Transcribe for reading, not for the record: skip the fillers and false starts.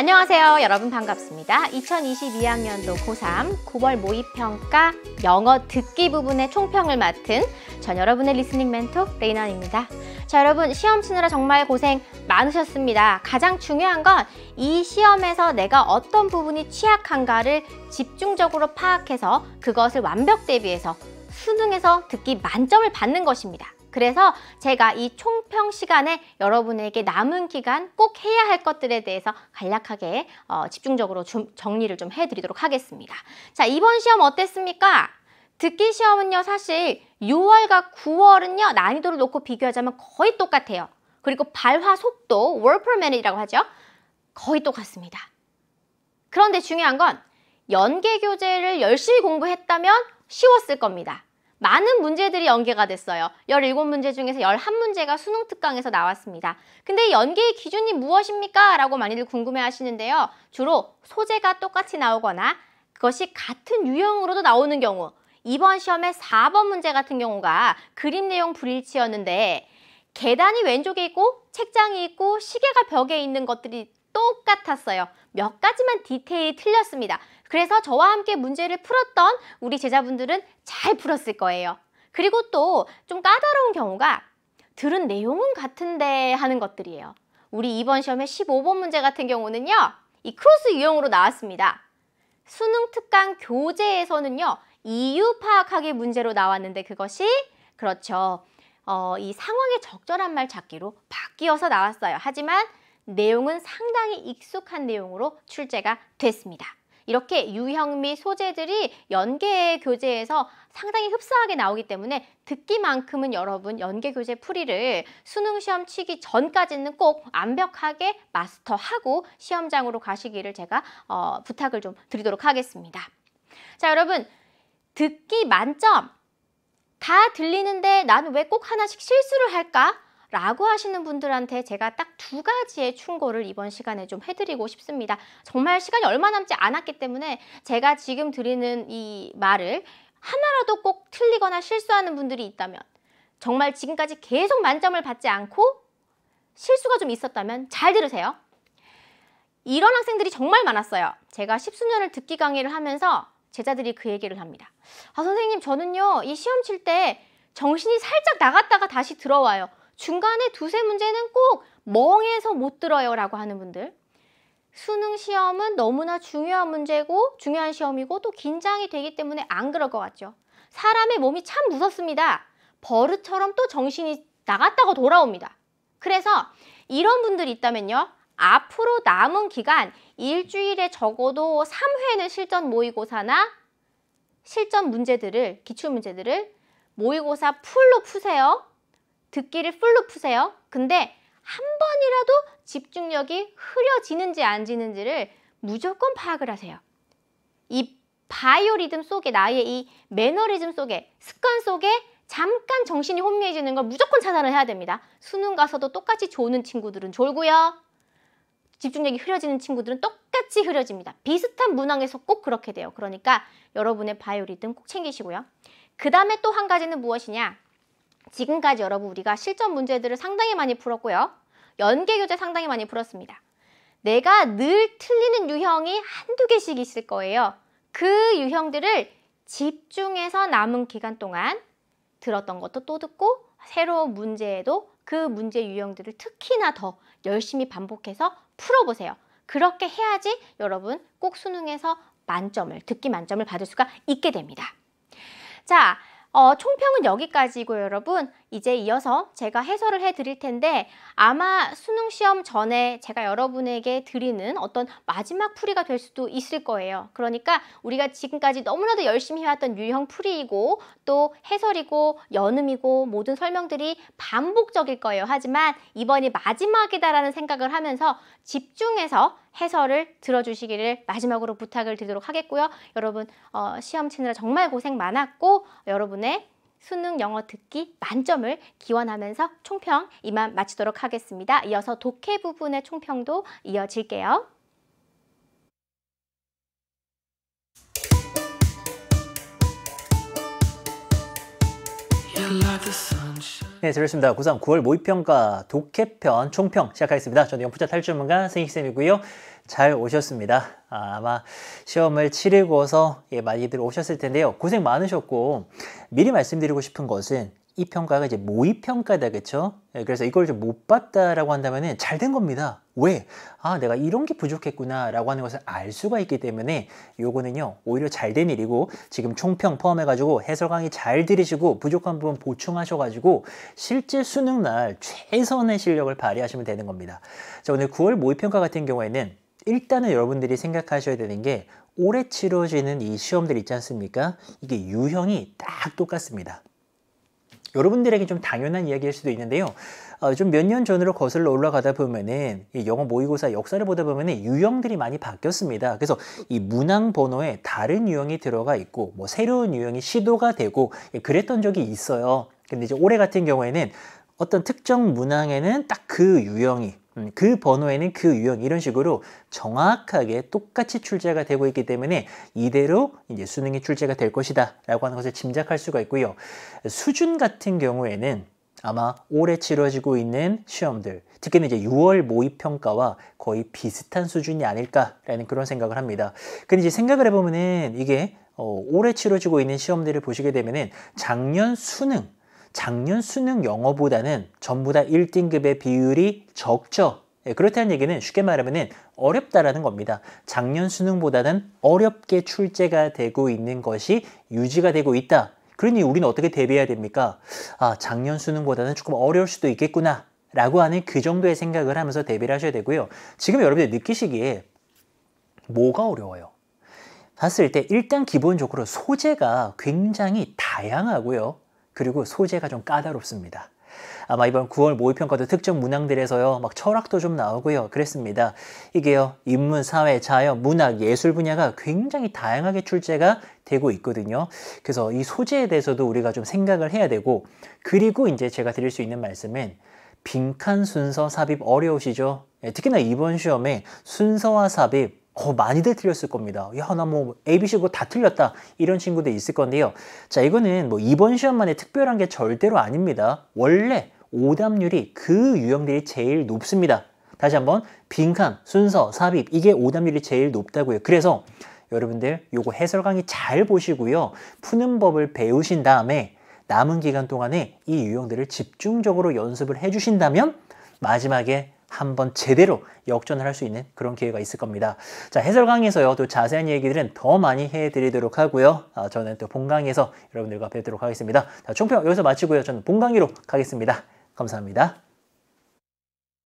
안녕하세요. 여러분 반갑습니다. 2022학년도 고3 9월 모의평가 영어 듣기 부분의 총평을 맡은 전 여러분의 리스닝 멘토 레이넌입니다. 자, 여러분 시험 치느라 정말 고생 많으셨습니다. 가장 중요한 건 이 시험에서 내가 어떤 부분이 취약한가를 집중적으로 파악해서 그것을 완벽 대비해서 수능에서 듣기 만점을 받는 것입니다. 그래서 제가 이 총평 시간에 여러분에게 남은 기간 꼭 해야 할 것들에 대해서 간략하게 집중적으로 정리를 좀 해드리도록 하겠습니다. 자, 이번 시험 어땠습니까? 듣기 시험은요, 사실 6월과 9월은요, 난이도를 놓고 비교하자면 거의 똑같아요. 그리고 발화 속도, word per minute이라고 하죠. 거의 똑같습니다. 그런데 중요한 건 연계 교재를 열심히 공부했다면 쉬웠을 겁니다. 많은 문제들이 연계가 됐어요. 17문제 중에서 11문제가 수능 특강에서 나왔습니다. 근데 연계의 기준이 무엇입니까? 라고 많이들 궁금해 하시는데요. 주로 소재가 똑같이 나오거나 그것이 같은 유형으로도 나오는 경우, 이번 시험의 4번 문제 같은 경우가 그림 내용 불일치였는데 계단이 왼쪽에 있고 책장이 있고 시계가 벽에 있는 것들이 똑같았어요. 몇 가지만 디테일이 틀렸습니다. 그래서 저와 함께 문제를 풀었던 우리 제자분들은 잘 풀었을 거예요. 그리고 또 좀 까다로운 경우가 들은 내용은 같은데 하는 것들이에요. 우리 이번 시험의 15번 문제 같은 경우는요, 이 크로스 유형으로 나왔습니다. 수능 특강 교재에서는요, 이유 파악하기 문제로 나왔는데 그것이 그렇죠. 이 상황에 적절한 말 찾기로 바뀌어서 나왔어요. 하지만 내용은 상당히 익숙한 내용으로 출제가 됐습니다. 이렇게 유형 및 소재들이 연계 교재에서 상당히 흡사하게 나오기 때문에 듣기만큼은 여러분 연계 교재 풀이를 수능 시험 치기 전까지는 꼭 완벽하게 마스터하고 시험장으로 가시기를 제가 부탁을 좀 드리도록 하겠습니다. 자, 여러분 듣기 만점 다 들리는데 나는 왜 꼭 하나씩 실수를 할까? 라고 하시는 분들한테 제가 딱 2가지의 충고를 이번 시간에 좀 해드리고 싶습니다. 정말 시간이 얼마 남지 않았기 때문에 제가 지금 드리는 이 말을 하나라도 꼭 틀리거나 실수하는 분들이 있다면, 정말 지금까지 계속 만점을 받지 않고 실수가 좀 있었다면 잘 들으세요. 이런 학생들이 정말 많았어요. 제가 10수년을 듣기 강의를 하면서 제자들이 그 얘기를 합니다. 아, 선생님, 저는요 이 시험 칠 때 정신이 살짝 나갔다가 다시 들어와요. 중간에 2~3문제는 꼭 멍해서 못 들어요 라고 하는 분들. 수능 시험은 너무나 중요한 문제고 중요한 시험이고 또 긴장이 되기 때문에 안 그럴 것 같죠. 사람의 몸이 참 무섭습니다. 버릇처럼 또 정신이 나갔다가 돌아옵니다. 그래서 이런 분들이 있다면요, 앞으로 남은 기간 일주일에 적어도 3회는 실전 모의고사나 실전 문제들을, 기출문제들을 모의고사 풀로 푸세요. 듣기를 풀로 푸세요. 근데 한 번이라도 집중력이 흐려지는지 안 지는지를 무조건 파악을 하세요. 이 바이오리듬 속에, 나의 이 매너리즘 속에, 습관 속에 잠깐 정신이 혼미해지는 걸 무조건 차단을 해야 됩니다. 수능 가서도 똑같이 조는 친구들은 졸고요. 집중력이 흐려지는 친구들은 똑같이 흐려집니다. 비슷한 문항에서 꼭 그렇게 돼요. 그러니까 여러분의 바이오리듬 꼭 챙기시고요. 그 다음에 또 한 가지는 무엇이냐? 지금까지 여러분 우리가 실전 문제들을 상당히 많이 풀었고요. 연계 교재 상당히 많이 풀었습니다. 내가 늘 틀리는 유형이 한두 개씩 있을 거예요. 그 유형들을 집중해서 남은 기간 동안 들었던 것도 또 듣고 새로운 문제에도 그 문제 유형들을 특히나 더 열심히 반복해서 풀어보세요. 그렇게 해야지 여러분 꼭 수능에서 만점을, 듣기 만점을 받을 수가 있게 됩니다. 자, 총평은 여기까지고요, 여러분. 이제 이어서 제가 해설을 해드릴 텐데 아마 수능 시험 전에 제가 여러분에게 드리는 어떤 마지막 풀이가 될 수도 있을 거예요. 그러니까 우리가 지금까지 너무나도 열심히 해왔던 유형 풀이이고 또 해설이고 연음이고 모든 설명들이 반복적일 거예요. 하지만 이번이 마지막이다라는 생각을 하면서 집중해서 해설을 들어주시기를 마지막으로 부탁을 드리도록 하겠고요. 여러분 시험 치느라 정말 고생 많았고 여러분의 수능 영어 듣기 만점을 기원하면서 총평 이만 마치도록 하겠습니다. 이어서 독해 부분의 총평도 이어질게요. 네, 들었습니다. 고3 9월 모의평가 독해편 총평 시작하겠습니다. 저는 영프자 탈출문가 승익쌤이고요. 잘 오셨습니다. 아마 시험을 치르고서 많이들 오셨을 텐데요. 고생 많으셨고 미리 말씀드리고 싶은 것은 이 평가가 이제 모의평가다, 그쵸? 그래서 이걸 좀 못 봤다라고 한다면은 잘 된 겁니다. 왜? 아, 내가 이런 게 부족했구나 라고 하는 것을 알 수가 있기 때문에 요거는요, 오히려 잘 된 일이고 지금 총평 포함해가지고 해설 강의 잘 들으시고 부족한 부분 보충하셔가지고 실제 수능 날 최선의 실력을 발휘하시면 되는 겁니다. 자, 오늘 9월 모의평가 같은 경우에는 일단은 여러분들이 생각하셔야 되는 게 올해 치러지는 이 시험들 있지 않습니까? 이게 유형이 딱 똑같습니다. 여러분들에게 좀 당연한 이야기일 수도 있는데요. 좀 몇 년 전으로 거슬러 올라가다 보면은 이 영어 모의고사 역사를 보다 보면은 유형들이 많이 바뀌었습니다. 그래서 이 문항 번호에 다른 유형이 들어가 있고 뭐 새로운 유형이 시도가 되고 그랬던 적이 있어요. 근데 이제 올해 같은 경우에는 어떤 특정 문항에는 딱 그 유형이 그 번호에는 그 유형 이런 식으로 정확하게 똑같이 출제가 되고 있기 때문에 이대로 이제 수능이 출제가 될 것이다 라고 하는 것을 짐작할 수가 있고요. 수준 같은 경우에는 아마 올해 치러지고 있는 시험들, 특히는 이제 6월 모의평가와 거의 비슷한 수준이 아닐까라는 그런 생각을 합니다. 근데 이제 생각을 해보면은 이게 올해 치러지고 있는 시험들을 보시게 되면은 작년 수능 영어보다는 전부 다 1등급의 비율이 적죠. 그렇다는 얘기는 쉽게 말하면 어렵다라는 겁니다. 작년 수능보다는 어렵게 출제가 되고 있는 것이 유지가 되고 있다. 그러니 우리는 어떻게 대비해야 됩니까? 아, 작년 수능보다는 조금 어려울 수도 있겠구나 라고 하는 그 정도의 생각을 하면서 대비를 하셔야 되고요. 지금 여러분들 느끼시기에 뭐가 어려워요? 봤을 때 일단 기본적으로 소재가 굉장히 다양하고요. 그리고 소재가 좀 까다롭습니다. 아마 이번 9월 모의평가도 특정 문항들에서요, 막 철학도 좀 나오고요. 그랬습니다. 이게요, 인문, 사회, 자연, 문학, 예술 분야가 굉장히 다양하게 출제가 되고 있거든요. 그래서 이 소재에 대해서도 우리가 좀 생각을 해야 되고, 그리고 이제 제가 드릴 수 있는 말씀은 빈칸 순서 삽입 어려우시죠? 특히나 이번 시험에 순서와 삽입 많이들 틀렸을 겁니다. 야, 나 뭐 ABC 그거 다 틀렸다 이런 친구들 있을 건데요. 자, 이거는 뭐 이번 시험만에 특별한 게 절대로 아닙니다. 원래 오답률이 그 유형들이 제일 높습니다. 다시 한번 빈칸, 순서, 삽입 이게 오답률이 제일 높다고요. 그래서 여러분들 요거 해설 강의 잘 보시고요. 푸는 법을 배우신 다음에 남은 기간 동안에 이 유형들을 집중적으로 연습을 해주신다면 마지막에 한번 제대로 역전을 할 수 있는 그런 기회가 있을 겁니다. 자, 해설 강의에서요, 또 자세한 얘기들은 더 많이 해드리도록 하고요. 저는 또 본강의에서 여러분들과 뵙도록 하겠습니다. 자, 총평 여기서 마치고요. 저는 본강의로 가겠습니다. 감사합니다.